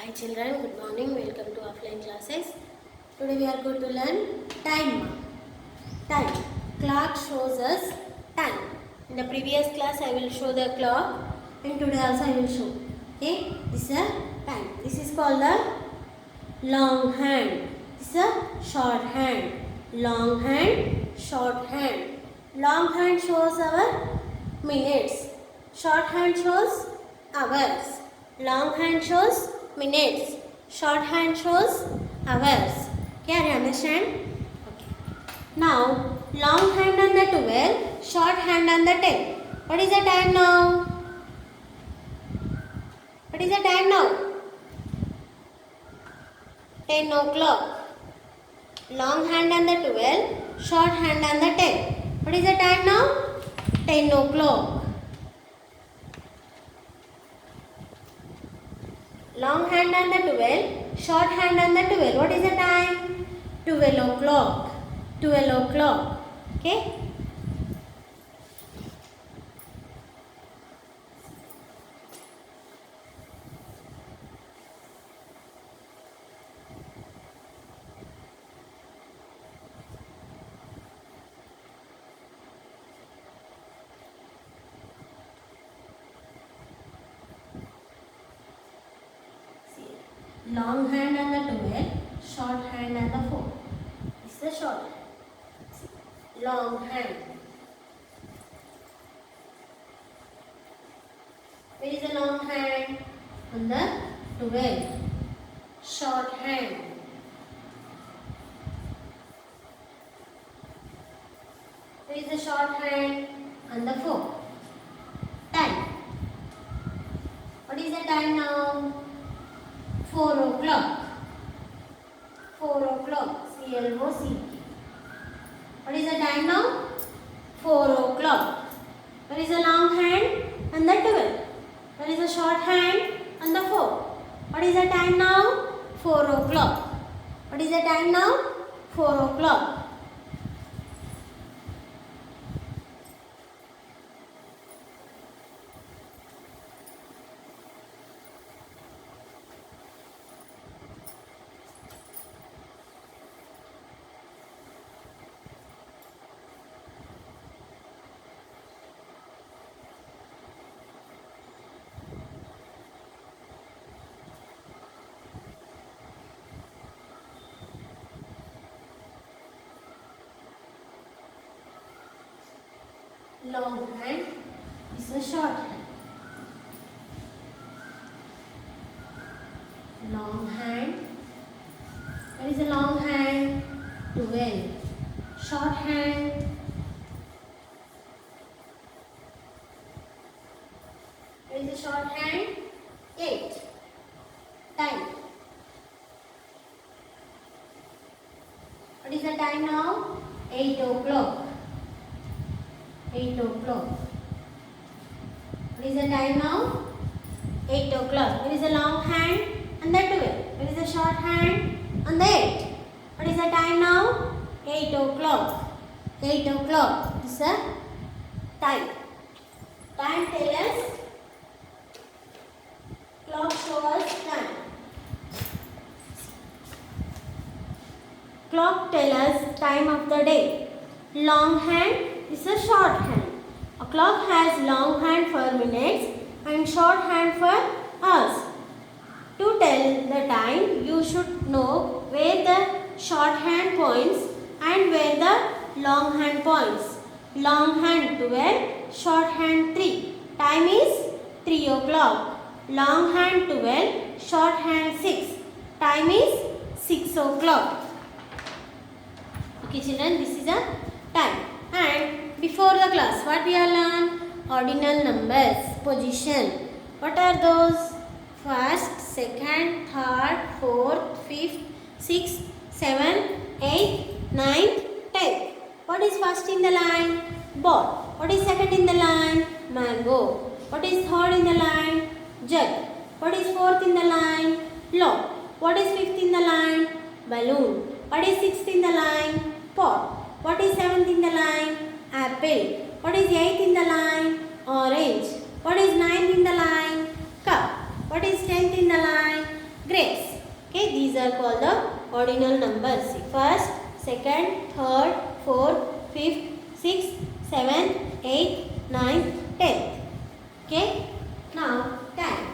Hi children, good morning. Welcome to offline classes. Today we are going to learn time. Time. Clock shows us time. In the previous class I will show the clock and today also I will show. Okay, this is a time. This is called the long hand. This is a short hand. Long hand, short hand. Long hand shows our minutes. Short hand shows hours. Long hand shows minutes. Short hand shows hours. Can you understand? Okay. Now, long hand on the 12, short hand on the 10. What is the time now? What is the time now? 10 o'clock. Long hand on the 12, short hand on the 10. What is the time now? 10 o'clock. Long hand on the 12, short hand on the 12. What is the time? 12 o'clock. 12 o'clock. Okay? Long hand on the 12, short hand on the 4. This is the short hand. Long hand. Where is the long hand? On the 12. Short hand. Where is the short hand? On the 4. Time. What is the time now? 4 o'clock. 4 o'clock. C-L-O-C. What is the time now? 4 o'clock. Where is the long hand? On the 12. Where is the short hand? On the 4. What is the time now? 4 o'clock. What is the time now? 4 o'clock. Long hand is a short hand. Long hand. What is a long hand? 12. Short hand. What is a short hand? 8. Time. What is the time now? 8 o'clock. 8 o'clock. What is the time now? 8 o'clock. What is the long hand? On the 12. What is the short hand? On the 8. What is the time now? 8 o'clock. 8 o'clock. This is the time. Time tells us. Clock shows us time. Clock tells us time of the day. Long hand is a short hand. A clock has long hand for minutes and short hand for hours. To tell the time, you should know where the short hand points and where the long hand points. Long hand 12, short hand 3. Time is 3 o'clock. Long hand 12, short hand 6. Time is 6 o'clock. Okay children, this is a time. And before the class, what we have learned? Ordinal numbers, position. What are those? First, second, third, fourth, fifth, sixth, seventh, eighth, ninth, tenth. What is first in the line? Ball. What is second in the line? Mango. What is third in the line? Jug. What is fourth in the line? Log. What is fifth in the line? Balloon. What is sixth in the line? Pot. What is seventh in the line? Apple. What is eighth in the line? Orange. What is ninth in the line? Cup. What is tenth in the line? Grape. these are called the ordinal numbers. See, first, second, third, fourth, fifth, sixth, seventh, eighth, ninth, 10th. Okay, now time.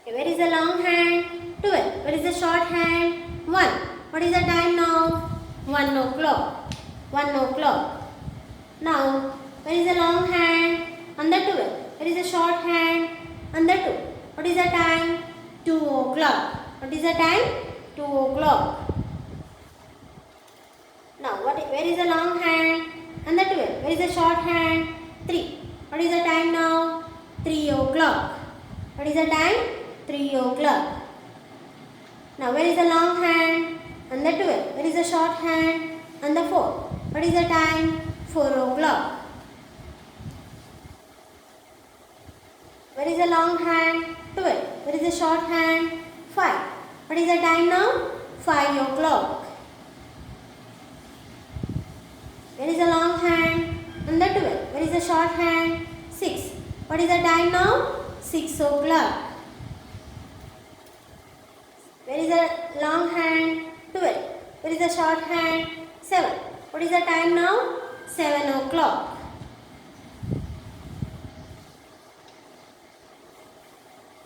Okay, where is the long hand? 12. Where is the short hand? 1. What is the time now? 1 o'clock. 1 o'clock. Now, where is the long hand? On the 12. Where is the short hand? On the 2. What is the time? 2 o'clock. What is the time? 2 o'clock. Now, where is the long hand? On the 12. Where is the short hand? 3. What is the time now? 3 o'clock. What is the time? 3 o'clock. Now, where is the long hand? On the 12. Where is the short hand? On the 4. What is the time? 4 o'clock. Where is the long hand? 12. Where is the short hand? 5. What is the time now? 5 o'clock. Where is the long hand? On the 12. Where is the short hand? 6. What is the time now? 6 o'clock. Where is the long hand? 12. Where is the short hand? 7. What is the time now? 7 o'clock.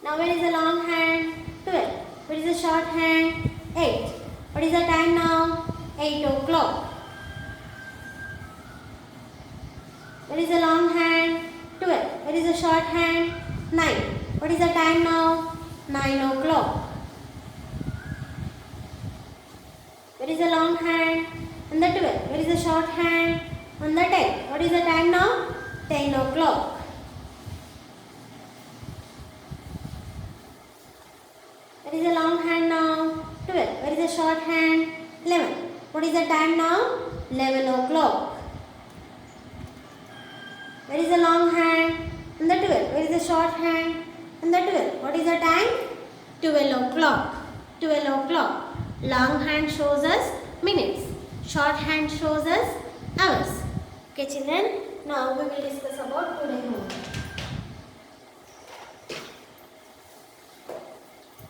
Now where is the long hand? 12. Where is the short hand? 8. What is the time now? 8 o'clock. Where is the long hand? 12. Where is the short hand? 9. What is the time now? 9 o'clock. Where is the long hand? On the 12. Where is the short hand? On the 10. What is the time now? 10 o'clock. Where is the long hand now? 12. Where is the short hand? 11. What is the time now? 11 o'clock. Where is the long hand? On the 12. Where is the short hand? On the 12. What is the time? 12 o'clock. 12 o'clock. Long hand shows us minutes. Short hand shows us hours. Okay children, now we will discuss about today's homework.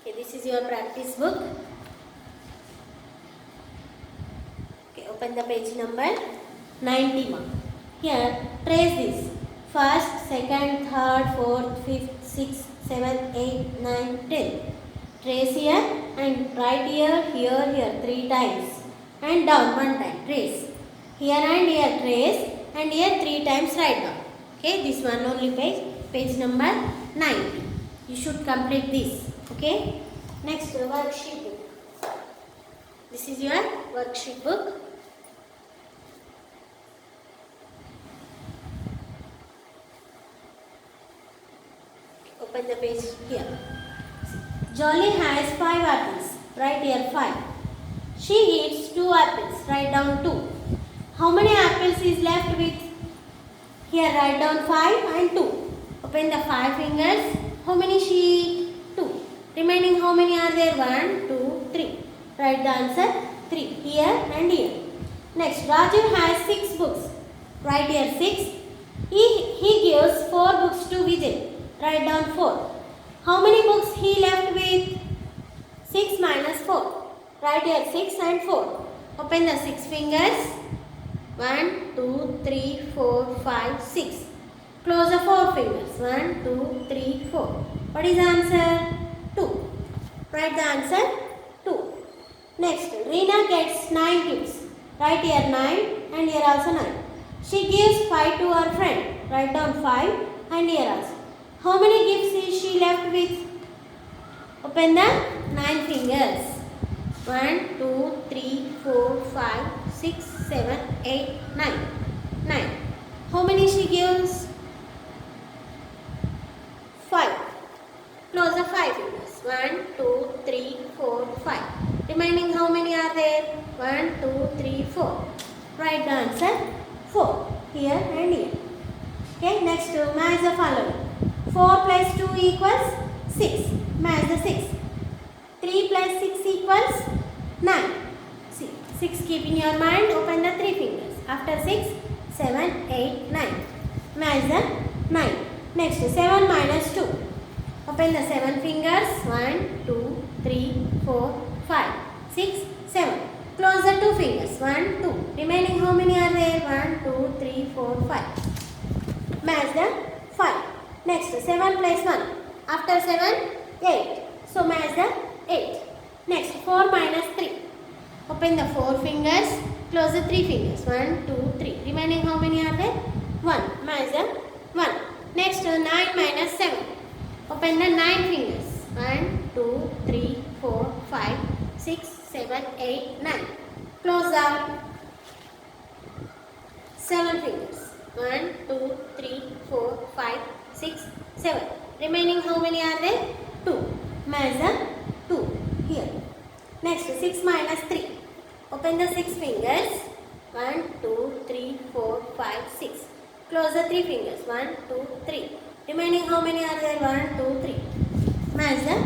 Okay, this is your practice book. Okay, open the page number 90. Here, trace this. First, second, third, fourth, fifth, sixth, seventh, eighth, ninth, 10th. Trace here and write here, here 3 times. And down 1 time. Trace. Here and here trace. And here 3 times write down. Okay, this one only page. Page number 90. You should complete this. Okay. Next, worksheet book. This is your worksheet book. Open the page here. Jolly has 5 apples. Write here 5. She eats 2 apples. Write down 2. How many apples is left with? Here write down 5 and 2. Open the 5 fingers. How many she eat? 2. Remaining how many are there? 1, 2, 3. Write the answer 3. Here and here. Next, Raju has 6 books. Write here 6. He gives 4 books to Vijay. Write down 4. How many books he left with? 6 minus 4. Write here 6 and 4. Open the 6 fingers. 1, 2, 3, 4, 5, 6. Close the 4 fingers. 1, 2, 3, 4. What is the answer? 2. Write the answer 2. Next, Reena gets 9 gifts. Write here 9 and here also 9. She gives 5 to her friend. Write down 5 and here also. How many gifts is she left with? Open the 9 fingers. 1, 2, 3, 4, 5, 6, 7, 8, 9. 9. How many she gives? 5. Close the 5 fingers. 1, 2, 3, 4, 5. Remaining how many are there? 1, 2, 3, 4. Write the answer 4. Here and here. Okay, next match the following. 4 plus 2 equals 6. Match the 6. 3 plus 6 equals 9. See, 6 keep in your mind. Open the 3 fingers. After 6, 7, 8, 9. Match the 9. Next 7 minus 2. Open the 7 fingers. 1, 2, 3, 4, 5, 6, 7. Close the 2 fingers. 1, 2. Remaining how many are there? 1, 2, 3, 4, 5. Match the 5. Next 7 plus 1. After 7, 8. So match the 8. Next 4 minus 3. Open the 4 fingers. Close the 3 fingers. 1, 2, 3. Remaining how many are there? 1. Match the 1. Next 9 minus 7. Open the 9 fingers. 1, 2, 3, 4, 5, 6, 7, 8, 9. Close the 7 fingers. 1, 2, 3, 4, 5, 6, 7. Remaining how many are there? 2. Match the 2 here. Next 6 minus 3. Open the 6 fingers. 1, 2, 3, 4, 5, 6. Close the 3 fingers. 1, 2, 3. Remaining how many are there? 1, 2, 3. Match the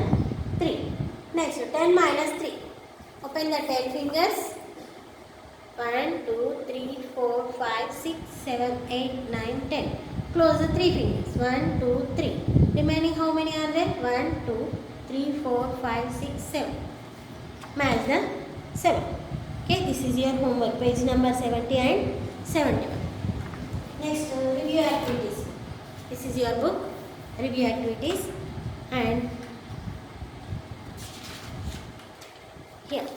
3. Next 10 minus 3. Open the 10 fingers. 1, 2, 3, 4, 5, 6, 7, 8, 9, 10. Close the 3 fingers. 1, 2, 3. Remaining how many are there? 1, 2, 3, 4, 5, 6, 7. Match the 7. Okay, this is your homework. Page number 70 and 71. Next, review activities. This is your book. Review activities. And here.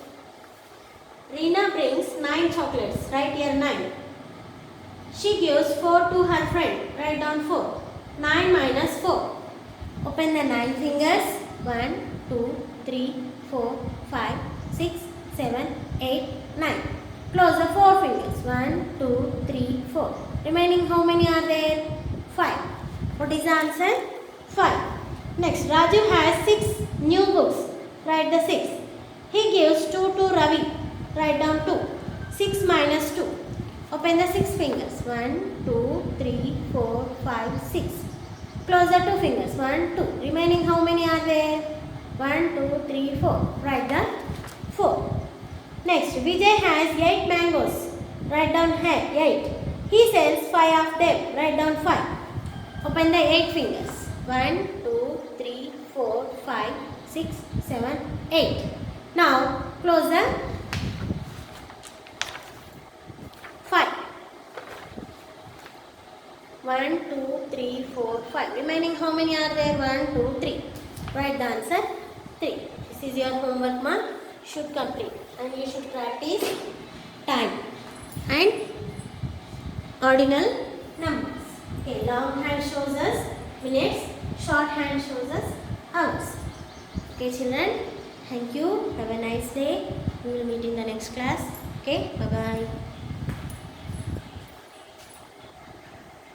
Reena brings 9 chocolates. Write here 9. She gives 4 to her friend. Write down 4. 9 minus 4. Open the 9 fingers. 1, 2, 3, 4, 5, 6, 7, 8, 9. Close the 4 fingers. 1, 2, 3, 4. Remaining how many are there? 5. What is the answer? 5. Next, Raju has 6 new books. Write the 6. He gives 2 to Ravi. Write down 2. 6 minus 2. Open the 6 fingers. 1, 2, 3, 4, 5, 6. Close the 2 fingers. 1, 2. Remaining how many are there? 1, 2, 3, 4. Write the 4. Next, Vijay has 8 mangoes. Write down 8. He sells 5 of them. Write down 5. Open the 8 fingers. 1, 2, 3, 4, 5, 6, 7, 8. Now, close the 5. 1, 2, 3, 4, 5. Remaining how many are there? 1, 2, 3. Write the answer 3. This is your homework mark. Should complete. And you should practice time and ordinal numbers. Okay, long hand shows us minutes, short hand shows us hours. Okay, children, thank you. Have a nice day. We will meet in the next class. Okay, bye bye.